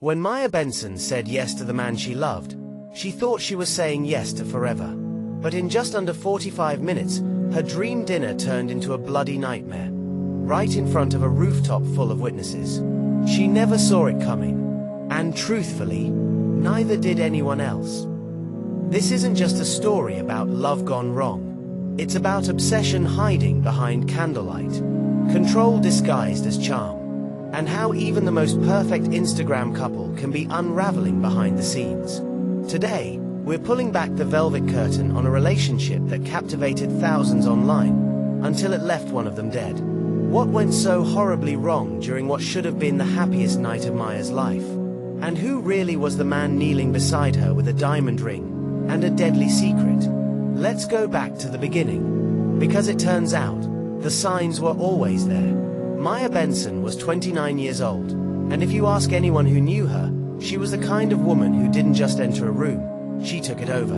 When Maya Benson said yes to the man she loved, she thought she was saying yes to forever. But in just under 45 minutes, her dream dinner turned into a bloody nightmare, right in front of a rooftop full of witnesses. She never saw it coming, and truthfully, neither did anyone else. This isn't just a story about love gone wrong. It's about obsession hiding behind candlelight, control disguised as charm, and how even the most perfect Instagram couple can be unraveling behind the scenes. Today, we're pulling back the velvet curtain on a relationship that captivated thousands online, until it left one of them dead. What went so horribly wrong during what should have been the happiest night of Maya's life? And who really was the man kneeling beside her with a diamond ring and a deadly secret? Let's go back to the beginning. Because it turns out, the signs were always there. Maya Benson was 29 years old, and if you ask anyone who knew her, she was the kind of woman who didn't just enter a room, she took it over.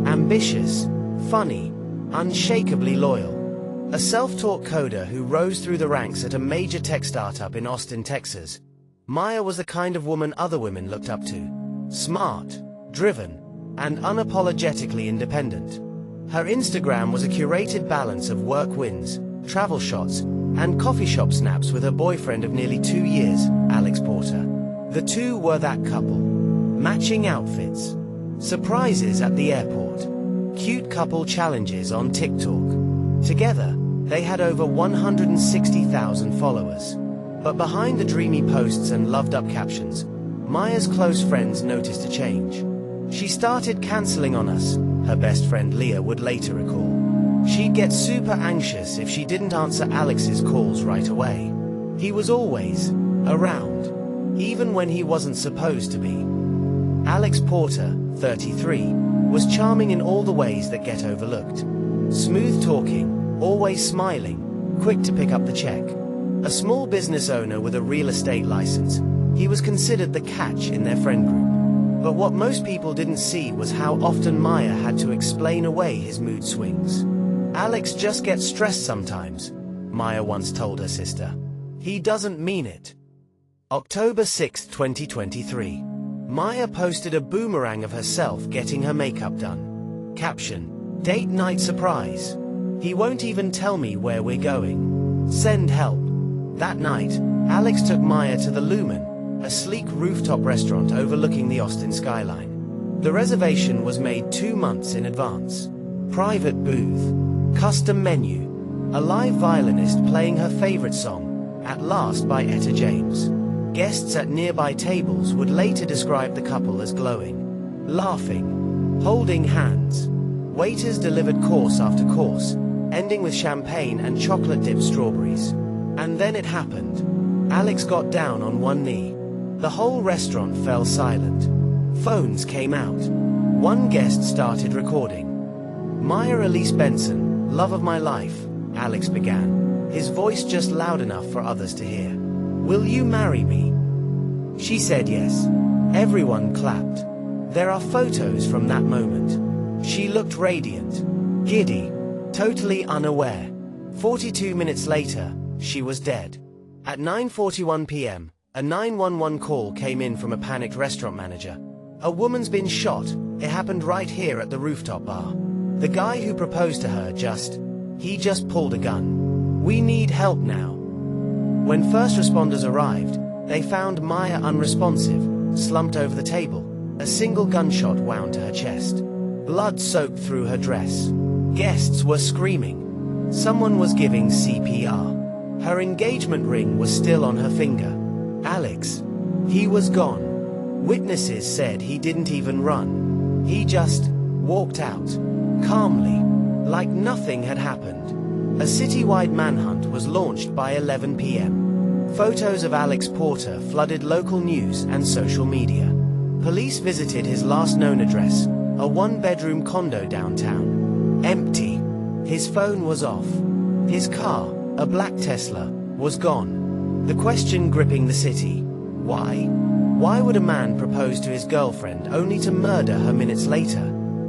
Ambitious, funny, unshakably loyal. A self-taught coder who rose through the ranks at a major tech startup in Austin, Texas, Maya was the kind of woman other women looked up to. Smart, driven, and unapologetically independent. Her Instagram was a curated balance of work wins, travel shots, and coffee shop snaps with her boyfriend of nearly 2 years, Alex Porter. The two were that couple. Matching outfits, surprises at the airport, cute couple challenges on TikTok. Together, they had over 160,000 followers. But behind the dreamy posts and loved-up captions, Maya's close friends noticed a change. She started canceling on us, her best friend Leah would later recall. She'd get super anxious if she didn't answer Alex's calls right away. He was always around, even when he wasn't supposed to be. Alex Porter, 33, was charming in all the ways that get overlooked. Smooth talking, always smiling, quick to pick up the check. A small business owner with a real estate license, he was considered the catch in their friend group. But what most people didn't see was how often Maya had to explain away his mood swings. Alex just gets stressed sometimes, Maya once told her sister. He doesn't mean it. October 6, 2023. Maya posted a boomerang of herself getting her makeup done. Caption: date night surprise. He won't even tell me where we're going. Send help. That night, Alex took Maya to the Lumen, a sleek rooftop restaurant overlooking the Austin skyline. The reservation was made 2 months in advance. Private booth, custom menu, a live violinist playing her favorite song, At Last by Etta James. Guests at nearby tables would later describe the couple as glowing, laughing, holding hands. Waiters delivered course after course, ending with champagne and chocolate-dipped strawberries. And then it happened. Alex got down on one knee. The whole restaurant fell silent. Phones came out. One guest started recording. Maya Elise Benson, love of my life, Alex began, his voice just loud enough for others to hear. Will you marry me? She said yes. Everyone clapped. There are photos from that moment. She looked radiant, giddy, totally unaware. 42 minutes later, she was dead. At 9:41 p.m., a 911 call came in from a panicked restaurant manager. A woman's been shot. It happened right here at the rooftop bar. The guy who proposed to her he just pulled a gun. We need help now. When first responders arrived, they found Maya unresponsive, slumped over the table. A single gunshot wound to her chest. Blood soaked through her dress. Guests were screaming. Someone was giving CPR. Her engagement ring was still on her finger. Alex. He was gone. Witnesses said he didn't even run. He just walked out, calmly, like nothing had happened. A citywide manhunt was launched by 11 p.m. Photos of Alex Porter flooded local news and social media. Police visited his last known address, a one-bedroom condo downtown. Empty. His phone was off. His car, a black Tesla, was gone. The question gripping the city: why? Why would a man propose to his girlfriend only to murder her minutes later?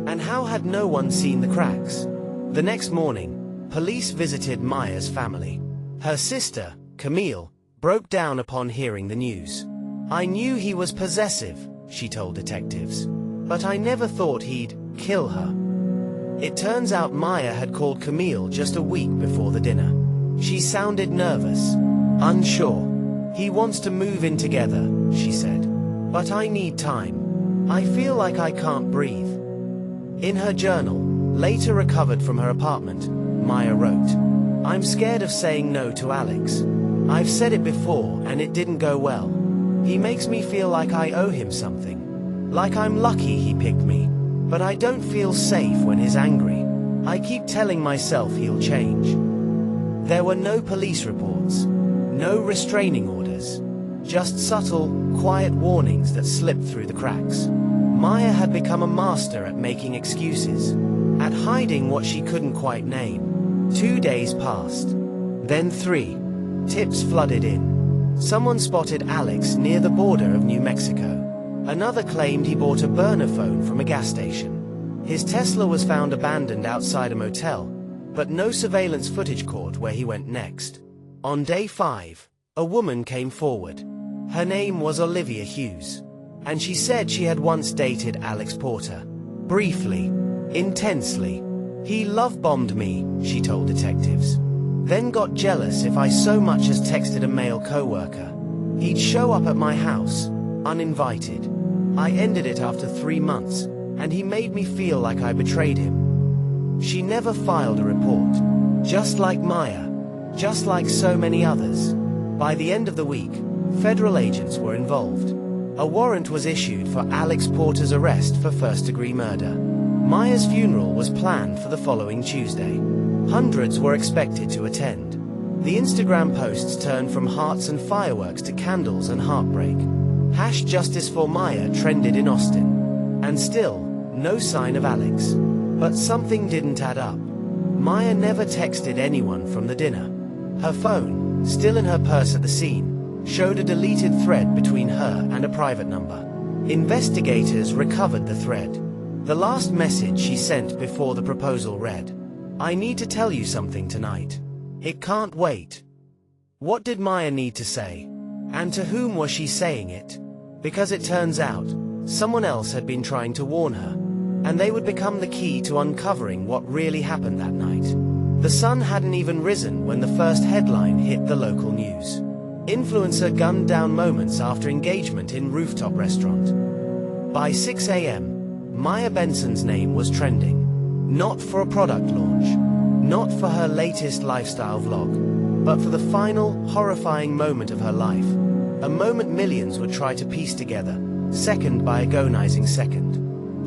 And how had no one seen the cracks? The next morning, police visited Maya's family. Her sister, Camille, broke down upon hearing the news. I knew he was possessive, she told detectives. But I never thought he'd kill her. It turns out Maya had called Camille just a week before the dinner. She sounded nervous, unsure. He wants to move in together, she said. But I need time. I feel like I can't breathe. In her journal, later recovered from her apartment, Maya wrote, I'm scared of saying no to Alex. I've said it before and it didn't go well. He makes me feel like I owe him something. Like I'm lucky he picked me. But I don't feel safe when he's angry. I keep telling myself he'll change. There were no police reports. No restraining orders. Just subtle, quiet warnings that slipped through the cracks. Maya had become a master at making excuses. At hiding what she couldn't quite name. 2 days passed. Then 3. Tips flooded in. Someone spotted Alex near the border of New Mexico. Another claimed he bought a burner phone from a gas station. His Tesla was found abandoned outside a motel, but no surveillance footage caught where he went next. On day 5, a woman came forward. Her name was Olivia Hughes, and she said she had once dated Alex Porter. Briefly, intensely. He love-bombed me, she told detectives. Then got jealous if I so much as texted a male co-worker. He'd show up at my house, uninvited. I ended it after 3 months, and he made me feel like I betrayed him. She never filed a report. Just like Maya. Just like so many others. By the end of the week, federal agents were involved. A warrant was issued for Alex Porter's arrest for first-degree murder. Maya's funeral was planned for the following Tuesday. Hundreds were expected to attend. The Instagram posts turned from hearts and fireworks to candles and heartbreak. #Justice for Maya trended in Austin. And still, no sign of Alex. But something didn't add up. Maya never texted anyone from the dinner. Her phone, still in her purse at the scene, showed a deleted thread between her and a private number. Investigators recovered the thread. The last message she sent before the proposal read, I need to tell you something tonight. It can't wait. What did Maya need to say? And to whom was she saying it? Because it turns out, someone else had been trying to warn her, and they would become the key to uncovering what really happened that night. The sun hadn't even risen when the first headline hit the local news. Influencer gunned down moments after engagement in rooftop restaurant. By 6 a.m., Maya Benson's name was trending. Not for a product launch, not for her latest lifestyle vlog, but for the final, horrifying moment of her life. A moment millions would try to piece together, second by agonizing second.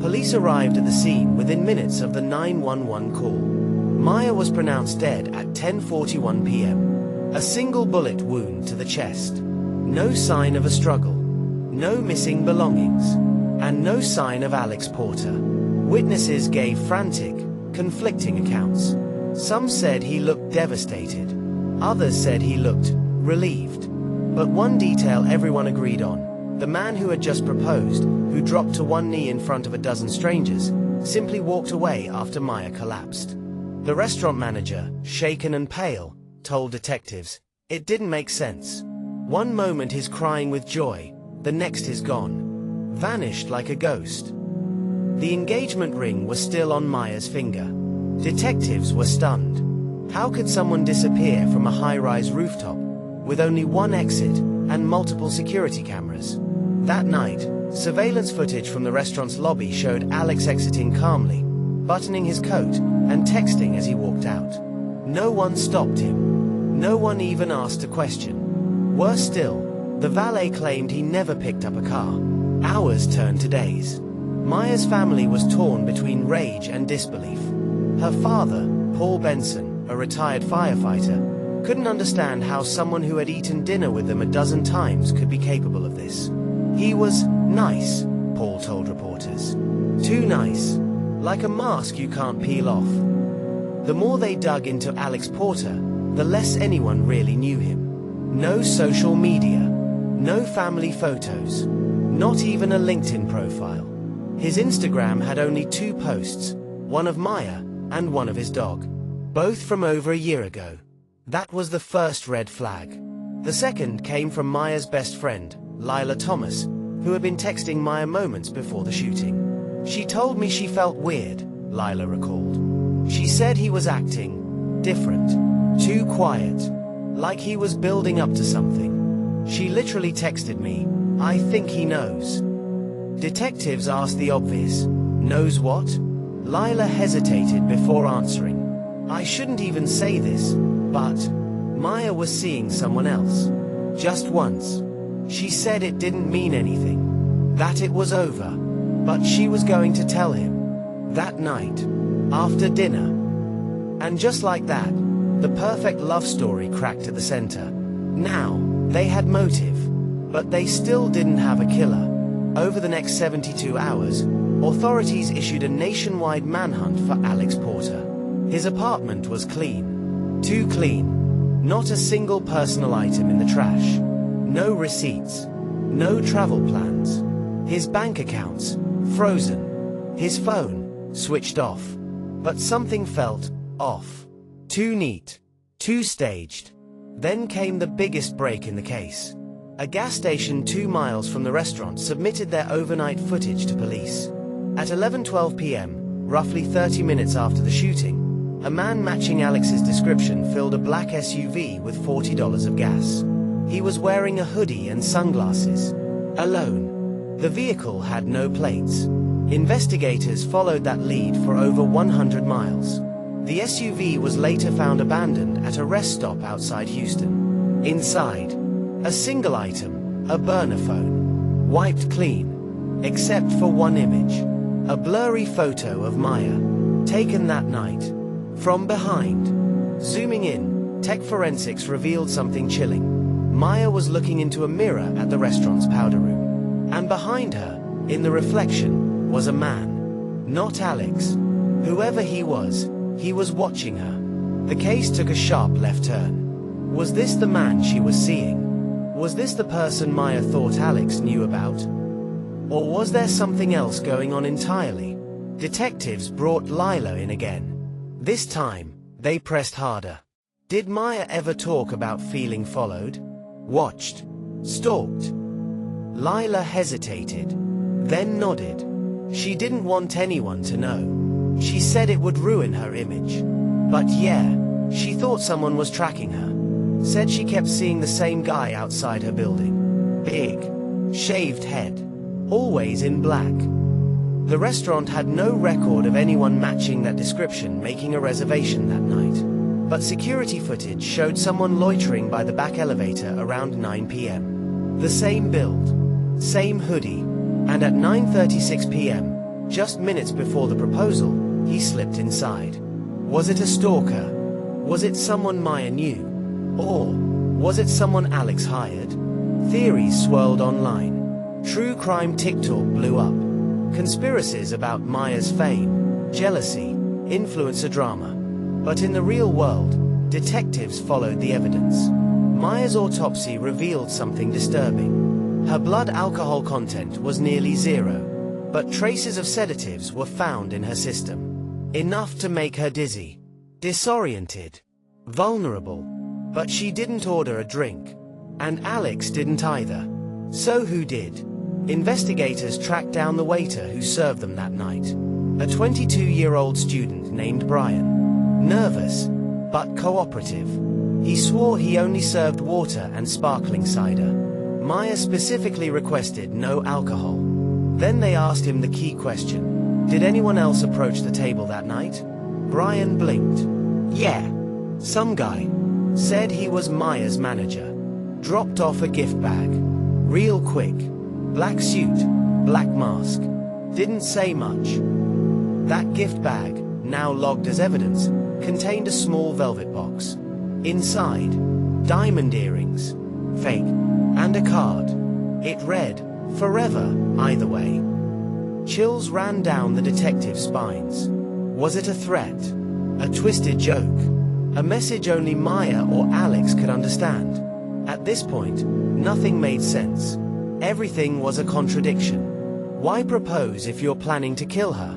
Police arrived at the scene within minutes of the 911 call. Maya was pronounced dead at 10:41 p.m. A single bullet wound to the chest. No sign of a struggle. No missing belongings. And no sign of Alex Porter. Witnesses gave frantic, conflicting accounts. Some said he looked devastated. Others said he looked relieved. But one detail everyone agreed on. The man who had just proposed, who dropped to one knee in front of a dozen strangers, simply walked away after Maya collapsed. The restaurant manager, shaken and pale, told detectives, it didn't make sense. One moment he's crying with joy, the next he's gone. Vanished like a ghost. The engagement ring was still on Maya's finger. Detectives were stunned. How could someone disappear from a high-rise rooftop, with only one exit and multiple security cameras? That night, surveillance footage from the restaurant's lobby showed Alex exiting calmly, buttoning his coat and texting as he walked out. No one stopped him. No one even asked a question. Worse still, the valet claimed he never picked up a car. Hours turned to days. Maya's family was torn between rage and disbelief. Her father, Paul Benson, a retired firefighter, couldn't understand how someone who had eaten dinner with them a dozen times could be capable of this. He was nice, Paul told reporters. Too nice. Like a mask you can't peel off. The more they dug into Alex Porter, the less anyone really knew him. No social media. No family photos. Not even a LinkedIn profile. His Instagram had only 2 posts, one of Maya and one of his dog. Both from over a year ago. That was the first red flag. The second came from Maya's best friend, Lila Thomas, who had been texting Maya moments before the shooting. She told me she felt weird, Lila recalled. She said he was acting different, too quiet, like he was building up to something. She literally texted me, "I think he knows." Detectives asked the obvious, "Knows what?" Lila hesitated before answering. "I shouldn't even say this, but Maya was seeing someone else. Just once. She said it didn't mean anything, that it was over, but she was going to tell him. That night. After dinner." And just like that, the perfect love story cracked at the center. Now, they had motive, but they still didn't have a killer. Over the next 72 hours, authorities issued a nationwide manhunt for Alex Porter. His apartment was clean. Too clean. Not a single personal item in the trash. No receipts. No travel plans. His bank accounts, frozen. His phone, switched off. But something felt off. Too neat. Too staged. Then came the biggest break in the case. A gas station 2 miles from the restaurant submitted their overnight footage to police. At 11:12 p.m., roughly 30 minutes after the shooting, a man matching Alex's description filled a black SUV with $40 of gas. He was wearing a hoodie and sunglasses. Alone. The vehicle had no plates. Investigators followed that lead for over 100 miles. The SUV was later found abandoned at a rest stop outside Houston. Inside, a single item, a burner phone. Wiped clean. Except for one image. A blurry photo of Maya. Taken that night. From behind. Zooming in, tech forensics revealed something chilling. Maya was looking into a mirror at the restaurant's powder room. And behind her, in the reflection, was a man. Not Alex. Whoever he was watching her. The case took a sharp left turn. Was this the man she was seeing? Was this the person Maya thought Alex knew about? Or was there something else going on entirely? Detectives brought Lila in again. This time, they pressed harder. Did Maya ever talk about feeling followed? Watched? Stalked? Lila hesitated, then nodded. She didn't want anyone to know. She said it would ruin her image. But yeah, she thought someone was tracking her. Said she kept seeing the same guy outside her building. Big, shaved head. Always in black. The restaurant had no record of anyone matching that description making a reservation that night. But security footage showed someone loitering by the back elevator around 9 p.m. The same build, same hoodie, and at 9:36 p.m., just minutes before the proposal, he slipped inside. Was it a stalker? Was it someone Maya knew? Or was it someone Alex hired? Theories swirled online. True crime TikTok blew up. Conspiracies about Maya's fame, jealousy, influencer drama. But in the real world, detectives followed the evidence. Maya's autopsy revealed something disturbing. Her blood alcohol content was nearly zero, but traces of sedatives were found in her system. Enough to make her dizzy, disoriented, vulnerable. But she didn't order a drink. And Alex didn't either. So who did? Investigators tracked down the waiter who served them that night. A 22-year-old student named Brian. Nervous, but cooperative. He swore he only served water and sparkling cider. Maya specifically requested no alcohol. Then they asked him the key question. Did anyone else approach the table that night? Brian blinked. Yeah. Some guy. Said he was Maya's manager. Dropped off a gift bag. Real quick. Black suit, black mask. Didn't say much. That gift bag, now logged as evidence, contained a small velvet box. Inside, diamond earrings, fake, and a card. It read, "Forever, either way." Chills ran down the detective's spines. Was it a threat? A twisted joke? A message only Maya or Alex could understand? At this point, nothing made sense. Everything was a contradiction. Why propose if you're planning to kill her?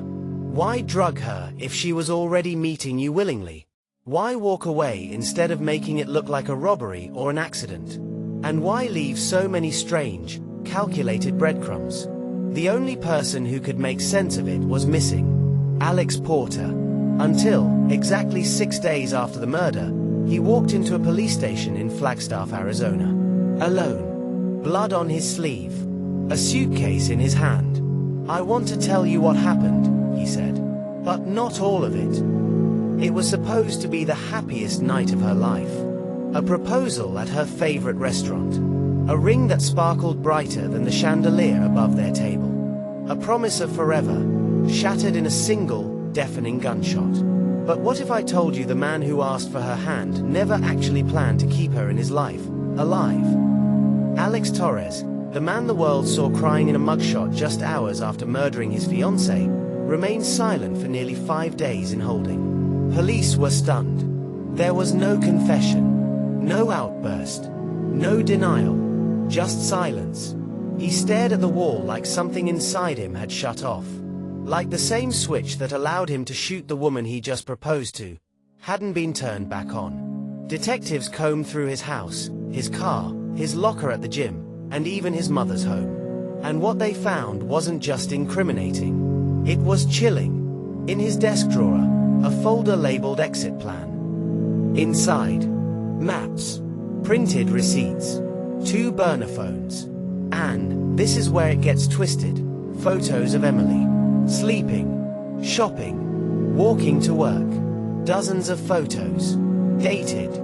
Why drug her if she was already meeting you willingly? Why walk away instead of making it look like a robbery or an accident? And why leave so many strange, calculated breadcrumbs. The only person who could make sense of it was missing: Alex Porter. Until, exactly 6 days after the murder, he walked into a police station in Flagstaff, Arizona. Alone. Blood on his sleeve. A suitcase in his hand. "I want to tell you what happened," he said. But not all of it. It was supposed to be the happiest night of her life. A proposal at her favorite restaurant. A ring that sparkled brighter than the chandelier above their table. A promise of forever, shattered in a single, deafening gunshot. But what if I told you the man who asked for her hand never actually planned to keep her in his life, alive? Alex Torres, the man the world saw crying in a mugshot just hours after murdering his fiancé, remained silent for nearly 5 days in holding. Police were stunned. There was no confession, no outburst, no denial, just silence. He stared at the wall like something inside him had shut off. Like the same switch that allowed him to shoot the woman he just proposed to hadn't been turned back on. Detectives combed through his house, his car, his locker at the gym, and even his mother's home. And what they found wasn't just incriminating. It was chilling. In his desk drawer, a folder labeled exit plan. Inside, maps, printed receipts, 2 burner phones, and, this is where it gets twisted, photos of Emily. Sleeping, shopping, walking to work. Dozens of photos. Dated.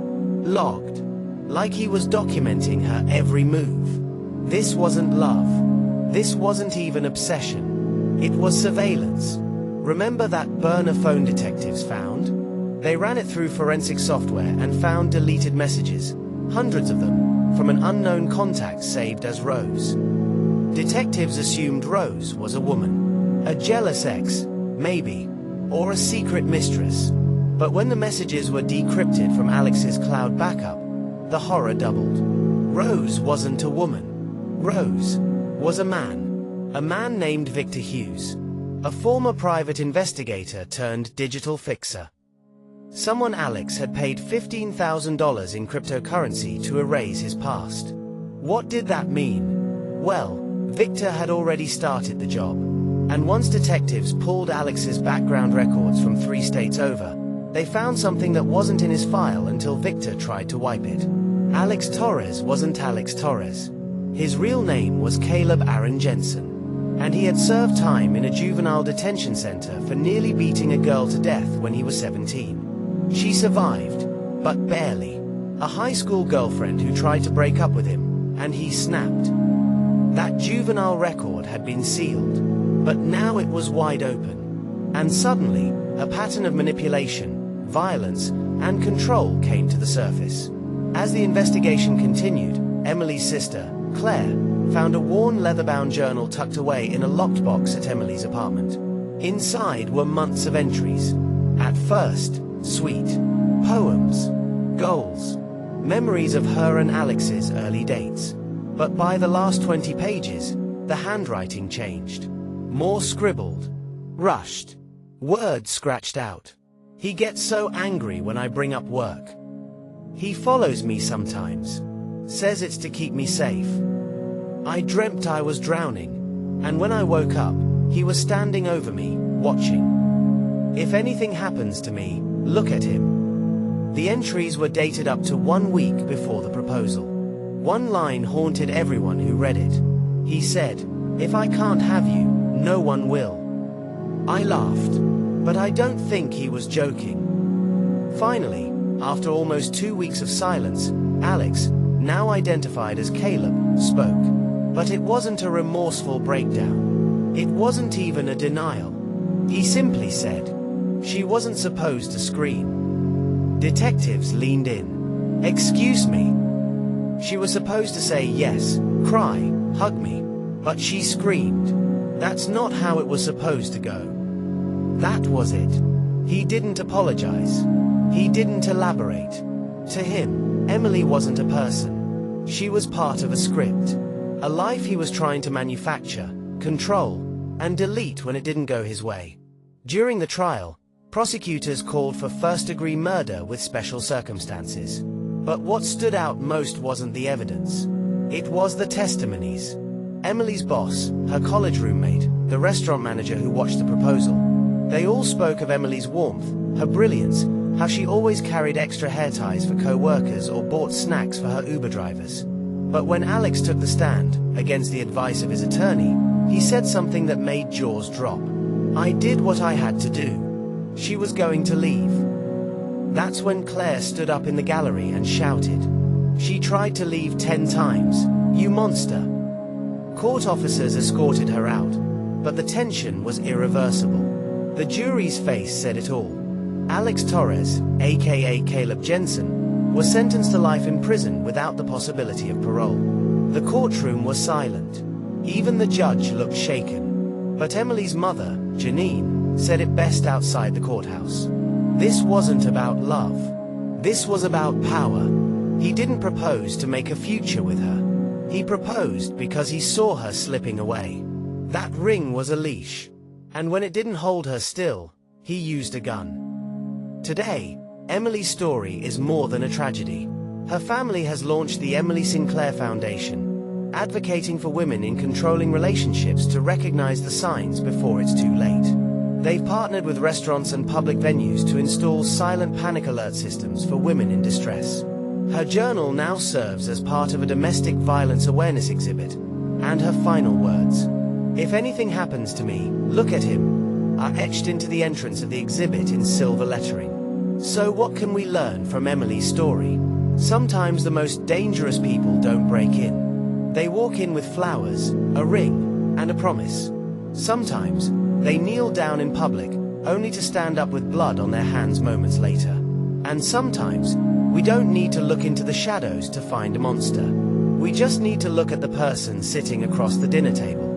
Logged. Like he was documenting her every move. This wasn't love. This wasn't even obsession. It was surveillance. Remember that burner phone detectives found? They ran it through forensic software and found deleted messages. Hundreds of them, from an unknown contact saved as Rose. Detectives assumed Rose was a woman. A jealous ex, maybe, or a secret mistress. But when the messages were decrypted from Alex's cloud backup, the horror doubled. Rose wasn't a woman. Rose was a man named Victor Hughes, a former private investigator turned digital fixer. Someone Alex had paid $15,000 in cryptocurrency to erase his past. What did that mean? Well, Victor had already started the job. And once detectives pulled Alex's background records from 3 states over, they found something that wasn't in his file until Victor tried to wipe it. Alex Torres wasn't Alex Torres. His real name was Caleb Jensen, and he had served time in a juvenile detention center for nearly beating a girl to death when he was 17. She survived, but barely. A high school girlfriend who tried to break up with him, and he snapped. That juvenile record had been sealed. But now it was wide open. And suddenly, a pattern of manipulation, violence, and control came to the surface. As the investigation continued, Emily's sister, Claire, found a worn leather-bound journal tucked away in a locked box at Emily's apartment. Inside were months of entries. At first, sweet. Poems. Goals. Memories of her and Alex's early dates. But by the last 20 pages, the handwriting changed. More scribbled. Rushed. Words scratched out. He gets so angry when I bring up work. He follows me sometimes. Says it's to keep me safe. I dreamt I was drowning. And when I woke up, he was standing over me, watching. If anything happens to me, look at him. The entries were dated up to 1 week before the proposal. One line haunted everyone who read it. He said, "If I can't have you, no one will." I laughed, but I don't think he was joking. Finally, after almost 2 weeks of silence, Alex, now identified as Caleb, spoke. But it wasn't a remorseful breakdown. It wasn't even a denial. He simply said, "She wasn't supposed to scream." Detectives leaned in. "Excuse me." She was supposed to say yes, cry, hug me, but she screamed. That's not how it was supposed to go. That was it. He didn't apologize. He didn't elaborate. To him, Emily wasn't a person. She was part of a script. A life he was trying to manufacture, control, and delete when it didn't go his way. During the trial, prosecutors called for first-degree murder with special circumstances. But what stood out most wasn't the evidence. It was the testimonies. Emily's boss, her college roommate, the restaurant manager who watched the proposal. They all spoke of Emily's warmth, her brilliance, how she always carried extra hair ties for co-workers or bought snacks for her Uber drivers. But when Alex took the stand, against the advice of his attorney, he said something that made jaws drop. "I did what I had to do. She was going to leave." That's when Claire stood up in the gallery and shouted, "She tried to leave 10 times, you monster." Court officers escorted her out, but the tension was irreversible. The jury's face said it all. Alex Torres, aka Caleb Jensen, was sentenced to life in prison without the possibility of parole. The courtroom was silent. Even the judge looked shaken. But Emily's mother, Janine, said it best outside the courthouse. This wasn't about love. This was about power. He didn't propose to make a future with her. He proposed because he saw her slipping away. That ring was a leash. And when it didn't hold her still, he used a gun. Today, Emily's story is more than a tragedy. Her family has launched the Emily Sinclair Foundation, advocating for women in controlling relationships to recognize the signs before it's too late. They've partnered with restaurants and public venues to install silent panic alert systems for women in distress. Her journal now serves as part of a domestic violence awareness exhibit, and her final words, "If anything happens to me, look at him," are etched into the entrance of the exhibit in silver lettering. So what can we learn from Emily's story? Sometimes the most dangerous people don't break in. They walk in with flowers, a ring, and a promise. Sometimes, they kneel down in public, only to stand up with blood on their hands moments later. And sometimes, we don't need to look into the shadows to find a monster. We just need to look at the person sitting across the dinner table.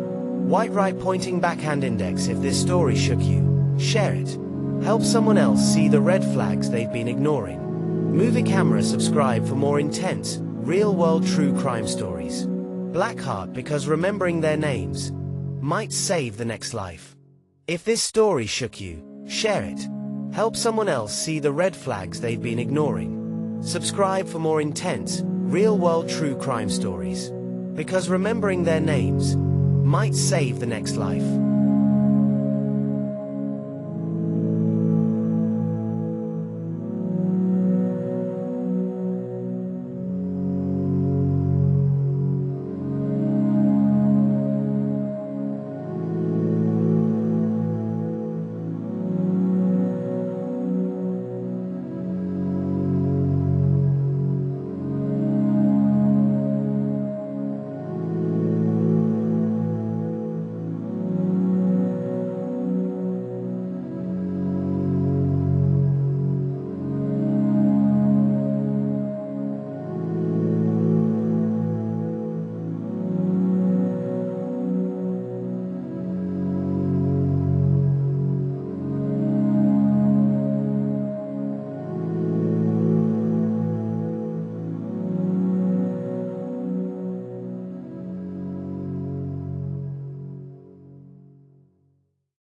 White right pointing backhand index if this story shook you. Share it. Help someone else see the red flags they've been ignoring. Movie Camera subscribe for more intense, real-world true crime stories. Blackheart because remembering their names might save the next life. If this story shook you, share it. Help someone else see the red flags they've been ignoring. Subscribe for more intense, real-world true crime stories. Because remembering their names might save the next life.